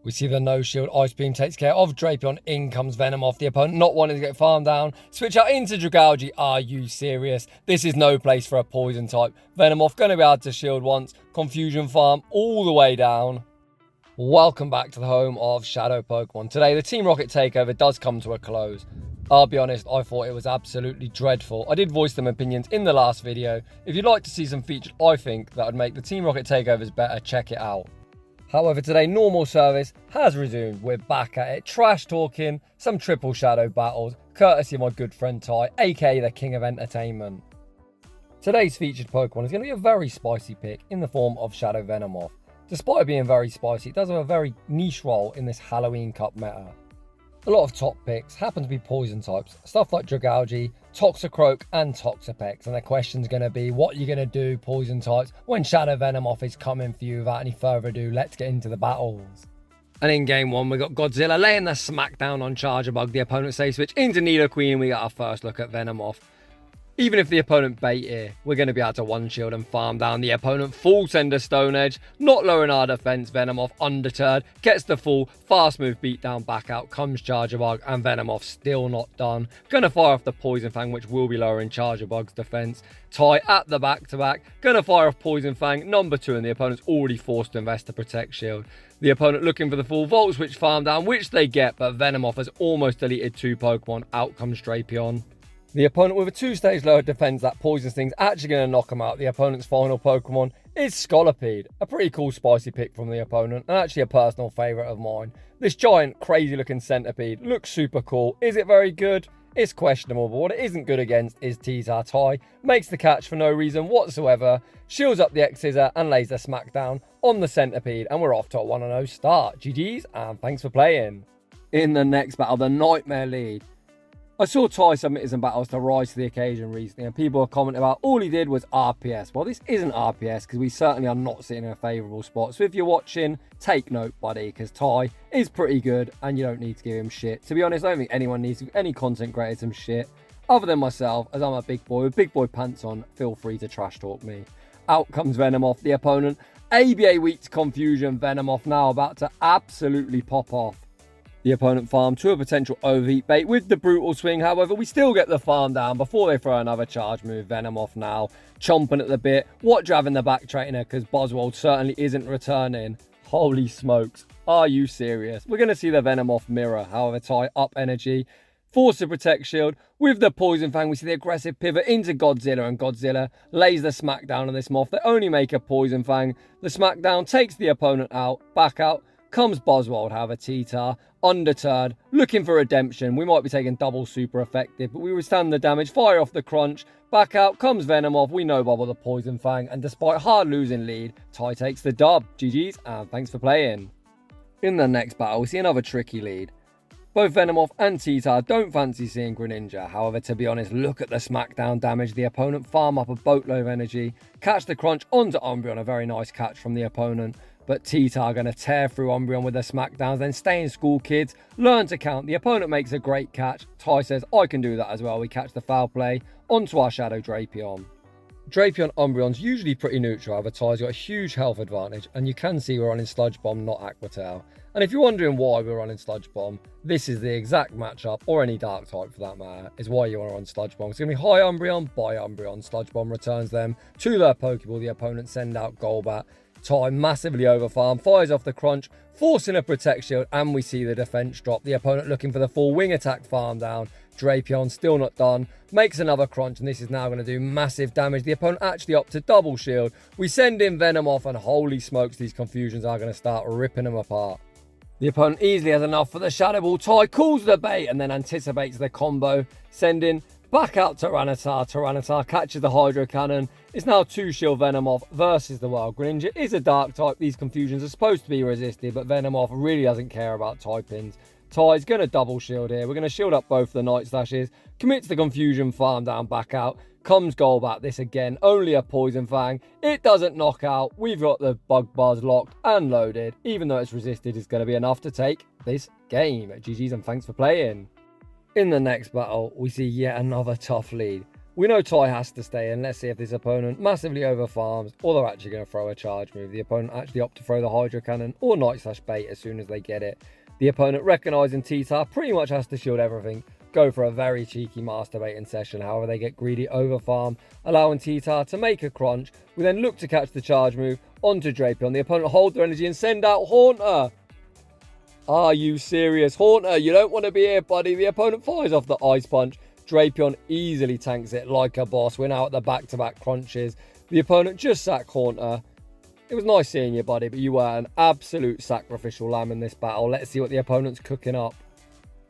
We see the no shield Ice Beam takes care of Drapion. In comes Venomoth. The opponent not wanting to get farmed down. Switch out into Dragalge. Are you serious? This is no place for a poison type. Venomoth going to be able to shield once. Confusion farm all the way down. Welcome back to the home of Shadow Pokemon. Today the Team Rocket takeover does come to a close. I'll be honest, I thought it was absolutely dreadful. I did voice some opinions in the last video. If you'd like to see some features I think that would make the Team Rocket takeovers better, check it out. However, today normal service has resumed. We're back at it, trash talking some triple shadow battles, courtesy of my good friend Ty, aka the King of Entertainment. Today's featured Pokemon is going to be a very spicy pick in the form of Shadow Venomot. Despite it being very spicy, it does have a very niche role in this Halloween Cup meta. A lot of top picks happen to be poison types, stuff like Dragalge, Toxicroat and Toxipex, and the question's going to be, what are you going to do, poison types, when Shadow Venomot is coming for you? Without any further ado, let's get into the battles. And in game one, we got Godzilla laying the smackdown on Charjabug. The opponent safe switch into nidoqueen. We got our first look at Venomoth. Even if the opponent bait here, we're going to be able to one shield and farm down the opponent. Full sender Stone Edge, not lowering our defense. Venomoth undeterred, gets the full fast move beat down, back out comes Charjabug, and Venomoth still not done. Gonna fire off the Poison Fang, which will be lowering Charjabug's defense. Ty at the back to back, gonna fire off Poison Fang, number 2, and the opponent's already forced to invest to protect shield. The opponent looking for the full Volt Switch farm down, which they get, but Venomoth has almost deleted 2 Pokemon. Out comes Drapion. The opponent with a 2-stage lower defense, that Poison Sting's actually going to knock him out. The opponent's final Pokemon is Scolipede. A pretty cool spicy pick from the opponent, and actually a personal favourite of mine. This giant, crazy looking centipede looks super cool. Is it very good? It's questionable, but what it isn't good against is Teaser. Ty makes the catch for no reason whatsoever, shields up the X-Scissor and lays the smackdown on the centipede, and we're off to a 1-0 start. GG's, and thanks for playing. In the next battle, the Nightmare lead. I saw Ty submit some battles to rise to the occasion recently, and people are commenting about all he did was RPS. Well, this isn't RPS because we certainly are not sitting in a favourable spot. So if you're watching, take note, buddy, because Ty is pretty good and you don't need to give him shit. To be honest, I don't think anyone needs to give any content creator some shit other than myself, as I'm a big boy with big boy pants on. Feel free to trash talk me. Out comes Venomoth, the opponent. ABA weak to confusion. Venomoth now about to absolutely pop off. The opponent farmed to a potential overheat bait with the brutal swing. However, we still get the farm down before they throw another charge move. Venomoth now chomping at the bit. Watch having the back trainer because Boswell certainly isn't returning. Holy smokes. Are you serious? We're going to see the Venomoth mirror. However, Ty up energy. Force to protect shield. With the Poison Fang, we see the aggressive pivot into Godzilla, and Godzilla lays the smackdown on this moth. They only make a Poison Fang. The smackdown takes the opponent out. Back out comes Boswell, however, T-Tar, undeterred, looking for redemption. We might be taking double super effective, but we withstand the damage, fire off the crunch. Back out comes Venomoth. We know bubble the Poison Fang, and despite hard losing lead, Ty takes the dub. GG's, and thanks for playing. In the next battle, we see another tricky lead. Both Venomoth and T-Tar don't fancy seeing Greninja. However, to be honest, look at the smackdown damage. The opponent farm up a boatload of energy, catch the crunch onto Umbreon. A very nice catch from the opponent. But T-Tar going to tear through Umbreon with the smackdowns, then stay in school, kids. Learn to count. The opponent makes a great catch. Ty says, I can do that as well. We catch the foul play onto our Shadow Drapion. Drapion Umbreon's usually pretty neutral, however, Ty's got a huge health advantage, and you can see we're running Sludge Bomb, not Aqua Tail. And if you're wondering why we're running Sludge Bomb, this is the exact matchup, or any Dark type for that matter, is why you want to run Sludge Bomb. It's going to be high Umbreon, by Umbreon. Sludge Bomb returns them to their Pokeball. The opponent send out Golbat. Ty massively overfarm, fires off the crunch, forcing a protect shield, and we see the defense drop. The opponent looking for the full wing attack farm down. Drapion still not done, makes another crunch, and this is now going to do massive damage. The opponent actually up to double shield. We send in Venomoth, and holy smokes, these confusions are going to start ripping them apart. The opponent easily has enough for the Shadow Ball. Ty calls the bait and then anticipates the combo, sending back out Tyranitar. Tyranitar catches the Hydro Cannon. It's now 2 shield Venomoth versus the Wild Greninja. Is a dark type. These confusions are supposed to be resisted, but Venomoth really doesn't care about typings. Ty's going to double shield here. We're going to shield up both the Night Slashes. Commits the confusion, farm down, back out. Comes Golbat. This again, only a Poison Fang. It doesn't knock out. We've got the Bug Buzz locked and loaded. Even though it's resisted, it's going to be enough to take this game. GG's and thanks for playing. In the next battle, we see yet another tough lead. We know Ty has to stay in. Let's see if this opponent massively overfarms or they're actually going to throw a charge move. The opponent actually opt to throw the Hydro Cannon or Night/Bait as soon as they get it. The opponent, recognising T-Tar, pretty much has to shield everything. Go for a very cheeky masturbating session. However, they get greedy overfarm, allowing T-Tar to make a crunch. We then look to catch the charge move onto Drapion. The opponent hold their energy and send out Haunter. Are you serious? Haunter, you don't want to be here, buddy. The opponent fires off the Ice Punch. Drapion easily tanks it like a boss. We're now at the back-to-back crunches. The opponent just sacked Haunter. It was nice seeing you, buddy, but you were an absolute sacrificial lamb in this battle. Let's see what the opponent's cooking up.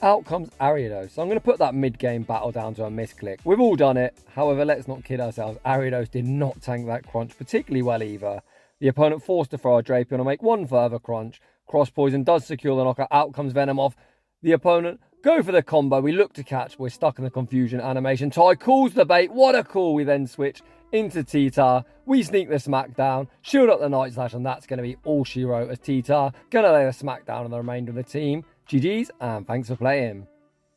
Out comes Ariados. So I'm going to put that mid-game battle down to a misclick. We've all done it. However, let's not kid ourselves. Ariados did not tank that crunch particularly well either. The opponent forced to throw a Drapion and make one further crunch. Cross Poison does secure the knockout. Out comes Venomoth. The opponent go for the combo. We look to catch. We're stuck in the confusion animation. Ty calls the bait. What a call. We then switch into T-Tar. We sneak the Smackdown. Shield up the Night/, and that's going to be all she wrote as T-Tar going to lay the Smackdown on the remainder of the team. GG's and thanks for playing.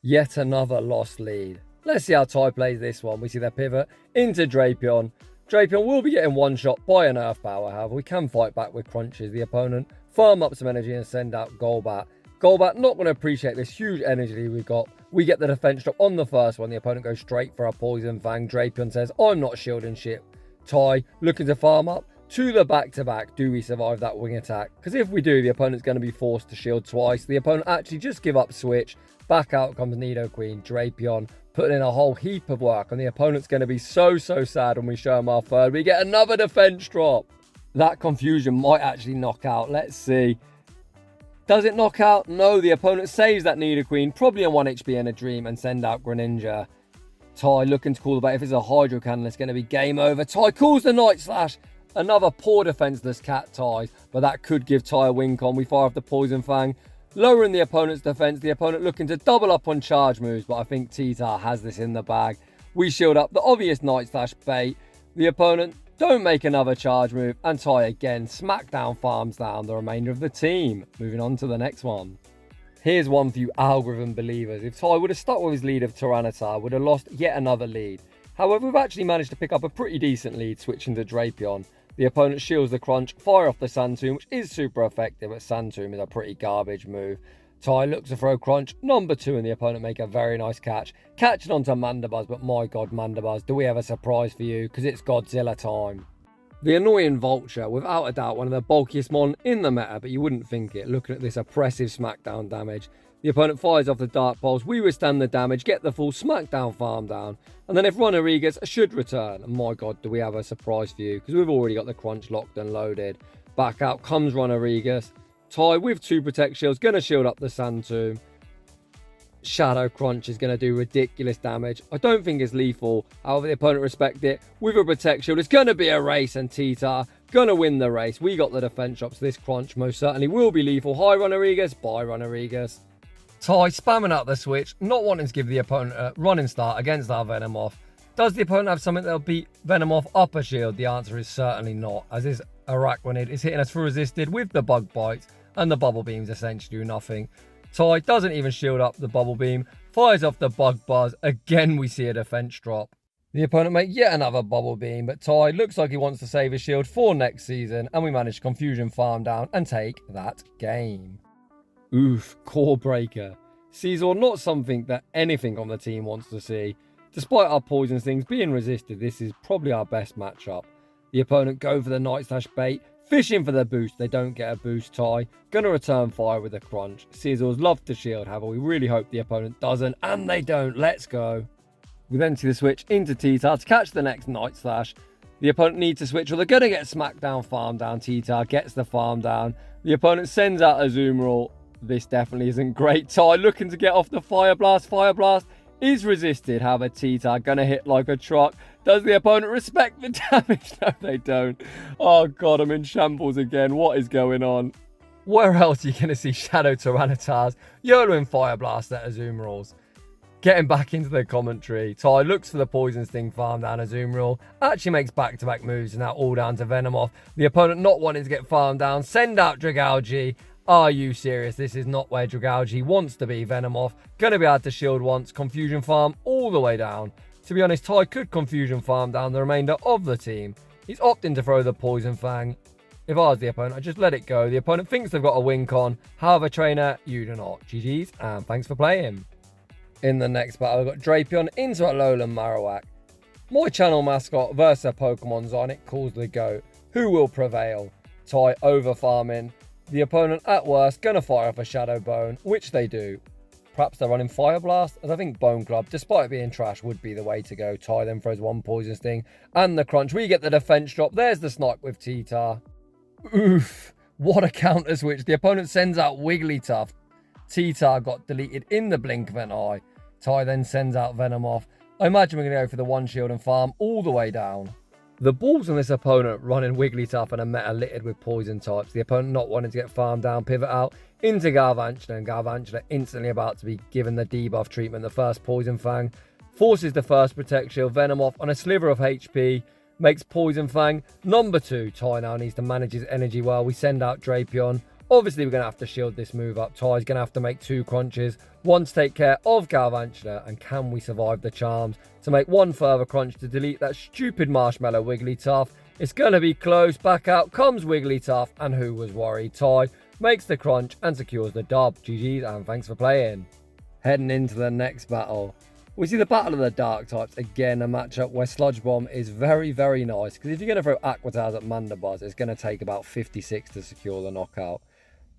Yet another lost lead. Let's see how Ty plays this one. We see their pivot into Drapion. Drapion will be getting one shot by an Earth Power. However, we can fight back with crunches. The opponent farm up some energy and send out Golbat. Golbat not going to appreciate this huge energy lead we got. We get the defense drop on the first one. The opponent goes straight for a Poison Fang. Drapion says, I'm not shielding shit. Ty looking to farm up to the back-to-back. Do we survive that wing attack? Because if we do, the opponent's going to be forced to shield twice. The opponent actually just give up switch. Back out comes Nidoqueen. Drapion putting in a whole heap of work. And the opponent's going to be so sad when we show him our third. We get another defense drop. That confusion might actually knock out. Let's see. Does it knock out? No, the opponent saves that Nidoqueen, probably on 1 HP and a Dream, and send out Greninja. Ty looking to call the bait. If it's a Hydro Cannon, it's going to be game over. Ty calls the Night/. Another poor defenseless cat Ty, but that could give Ty a win con. We fire off the Poison Fang, lowering the opponent's defense. The opponent looking to double up on charge moves, but I think T-Tar has this in the bag. We shield up the obvious Night/Bait. The opponent don't make another charge move, and Ty again Smackdown farms down the remainder of the team. Moving on to the next one. Here's one for you algorithm believers. If Ty would have stuck with his lead of Tyranitar, would have lost yet another lead. However, we've actually managed to pick up a pretty decent lead switching to Drapion. The opponent shields the crunch, fire off the Sand Tomb, which is super effective, but Sand Tomb is a pretty garbage move. Ty looks to throw crunch, number 2, and the opponent make a very nice catch. Catching onto Mandibuzz, but my god, Mandibuzz, do we have a surprise for you? Because it's Godzilla time. The annoying Vulture, without a doubt, one of the bulkiest mon in the meta, but you wouldn't think it, looking at this oppressive Smackdown damage. The opponent fires off the Dark Pulse, we withstand the damage, get the full Smackdown farm down, and then if Rodriguez should return, and my god, do we have a surprise for you? Because we've already got the crunch locked and loaded. Back out comes Rodriguez. Ty with 2 Protect Shields, going to shield up the Sand Tomb. Shadow Crunch is going to do ridiculous damage. I don't think it's lethal. However, the opponent respect it. With a Protect Shield, it's going to be a race, and T-Tar going to win the race. We got the defense drops. This crunch most certainly will be lethal. Hi, Rodriguez. Bye, Rodriguez. Ty spamming out the switch, not wanting to give the opponent a running start against our Venomoth. Does the opponent have something that'll beat Venomoth up a shield? The answer is certainly not, as this Arachnid is hitting us for resisted with the Bug Bites, and the Bubble Beams essentially do nothing. Ty doesn't even shield up the Bubble Beam, fires off the Bug Buzz. Again, we see a defense drop. The opponent make yet another Bubble Beam, but Ty looks like he wants to save his shield for next season, and we manage Confusion farm down and take that game. Oof, Core Breaker. Caesar, not something that anything on the team wants to see. Despite our Poison Stings being resisted, this is probably our best matchup. The opponent go for the Night/Bait, fishing for the boost. They don't get a boost. Ty gonna return fire with a crunch. Caesar's love to shield, however, we really hope the opponent doesn't, and they don't. Let's go. We then see the switch into T-Tar to catch the next Night Slash. The opponent needs to switch, or they're gonna get Smackdown farm down. T-Tar gets the farm down. The opponent sends out a Zoom Roll. This definitely isn't great. Ty looking to get off the Fire Blast. Fire Blast is resisted. However, T-Tar gonna hit like a truck. Does the opponent respect the damage? No, they don't. Oh god, I'm in shambles again. What is going on? Where else are you gonna see Shadow Tyranitars YOLOing Fire Blast at Azumarill? Getting back into the commentary, Ty looks for the Poison Sting farm down Azumarill. Actually makes back-to-back moves, and now all down to Venomoth. The opponent not wanting to get farmed down. Send out Dragalge. Are you serious? This is not where Dragalge wants to be. Venomoth gonna be able to shield once. Confusion farm all the way down. To be honest, Ty could confusion farm down the remainder of the team. He's opting to throw the Poison Fang. If I was the opponent, I'd just let it go. The opponent thinks they've got a wink on. However, trainer, you do not. GG's, and thanks for playing. In the next battle, we've got Drapion into Alolan Marowak. My channel mascot versus a Pokemon's on it, calls the GOAT. Who will prevail? Ty over farming. The opponent at worst gonna fire off a Shadow Bone, which they do. Perhaps they're running Fire Blast, as I think Bone Club, despite being trash, would be the way to go. Ty then throws one Poison Sting and the crunch. We get the defense drop. There's the snipe with T-Tar. Oof, what a counter switch. The opponent sends out Wigglytuff. T-Tar got deleted in the blink of an eye. Ty then sends out Venomoth. I imagine we're going to go for the one shield and farm all the way down. The balls on this opponent running Wigglytuff and a meta littered with poison types. The opponent not wanting to get farmed down, pivot out into Galvantula, and Galvantula instantly about to be given the debuff treatment. The first Poison Fang forces the first Protect Shield. Venomoth on a sliver of HP makes Poison Fang number 2. Ty now needs to manage his energy well. We send out Drapion. Obviously, we're going to have to shield this move up. Ty's going to have to make 2 crunches. One to take care of Galvantula. And can we survive the charms to make one further crunch to delete that stupid Marshmallow Wigglytuff? It's going to be close. Back out comes Wigglytuff. And who was worried? Ty makes the crunch and secures the dub. GG's, and thanks for playing. Heading into the next battle, we see the Battle of the Dark Types. Again, a matchup where Sludge Bomb is very, very nice. Because if you're going to throw Aquataz at Mandibuzz, it's going to take about 56 to secure the knockout.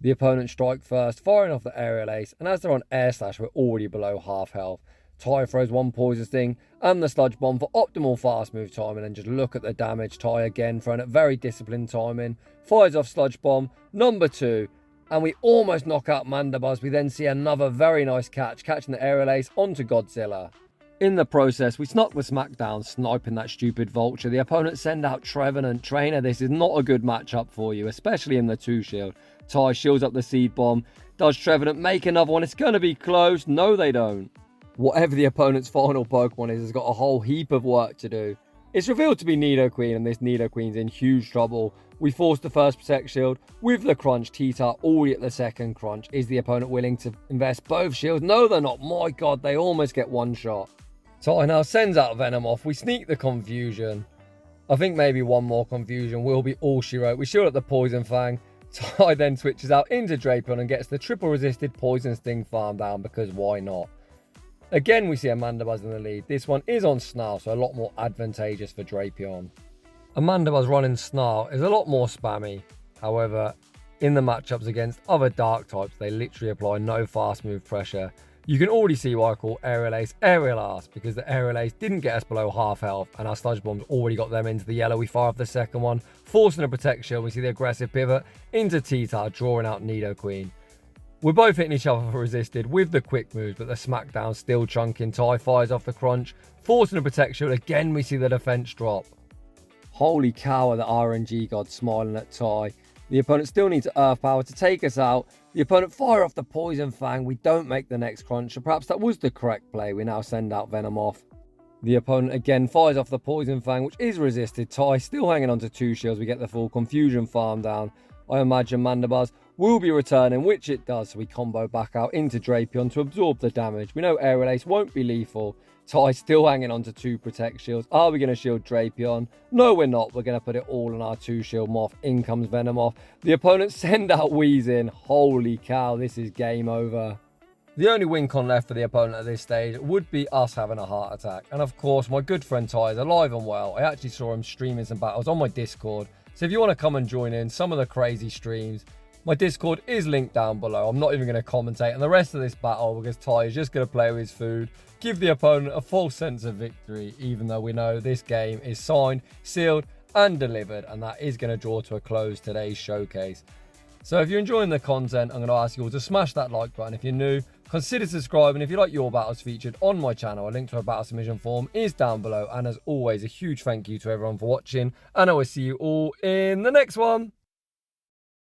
The opponent strike first, firing off the Aerial Ace, and as they're on Air Slash, we're already below half health. Ty throws one Poison Sting and the Sludge Bomb for optimal fast move timing, and just look at the damage. Ty again throwing at very disciplined timing, fires off Sludge Bomb number 2, and we almost knock out Mandibuzz. We then see another very nice catch, catching the Aerial Ace onto Godzilla. In the process, we snuck the Smackdown, sniping that stupid Vulture. The opponent send out Trevenant. Trainer, this is not a good matchup for you, especially in the 2-shield. Ty shields up the Seed Bomb. Does Trevenant make another one? It's going to be close. No, they don't. Whatever the opponent's final Pokemon is, has got a whole heap of work to do. It's revealed to be Nidoqueen, and this Nidoqueen's in huge trouble. We force the first Protect Shield with the crunch. T-Tar already at the second crunch. Is the opponent willing to invest both shields? No, they're not. My God, they almost get one shot. Ty now sends out Venomoth. We sneak the confusion. I think maybe one more confusion will be all she wrote. We shield up the Poison Fang. Ty then switches out into Drapion and gets the triple resisted Poison Sting farm down, because why not? Again, we see a Mandibuzz in the lead. This one is on Snarl, so a lot more advantageous for Drapion. A Mandibuzz running Snarl is a lot more spammy. However, in the matchups against other Dark types, they literally apply no fast move pressure. You can already see why I call Aerial Ace Aerial Ass, because the Aerial Ace didn't get us below half health, and our Sludge Bomb's already got them into the yellow. We fire off the second one, forcing a Protect Shield. We see the aggressive pivot into T-Tar, drawing out Nidoqueen. We're both hitting each other for resisted with the quick moves, but the Smackdown still chunking. Ty fires off the crunch, forcing a Protect Shield. Again, we see the defense drop. Holy cow, the RNG god smiling at Ty. The opponent still needs Earth Power to take us out. The opponent fire off the Poison Fang. We don't make the next crunch, so perhaps that was the correct play. We now send out Venomoth. The opponent again fires off the Poison Fang, which is resisted. Ty still hanging on to 2 shields. We get the full confusion farm down. I imagine Mandibuzz will be returning, which it does, so we combo back out into Drapion to absorb the damage. We know Aerial Ace won't be lethal. Ty still hanging on to 2 Protect Shields. Are we going to shield Drapion? No, we're not. We're going to put it all on our 2-shield Moth. In comes Venomoth. The opponent send out Weezing. Holy cow, this is game over. The only win con left for the opponent at this stage would be us having a heart attack. And of course, my good friend Ty is alive and well. I actually saw him streaming some battles on my Discord. So if you want to come and join in some of the crazy streams, my Discord is linked down below. I'm not even going to commentate on the rest of this battle, because Ty is just going to play with his food, give the opponent a false sense of victory, even though we know this game is signed, sealed and delivered, and that is going to draw to a close today's showcase. So if you're enjoying the content, I'm going to ask you all to smash that like button. If you're new, consider subscribing. If you like your battles featured on my channel, a link to a battle submission form is down below. And as always, a huge thank you to everyone for watching, and I will see you all in the next one.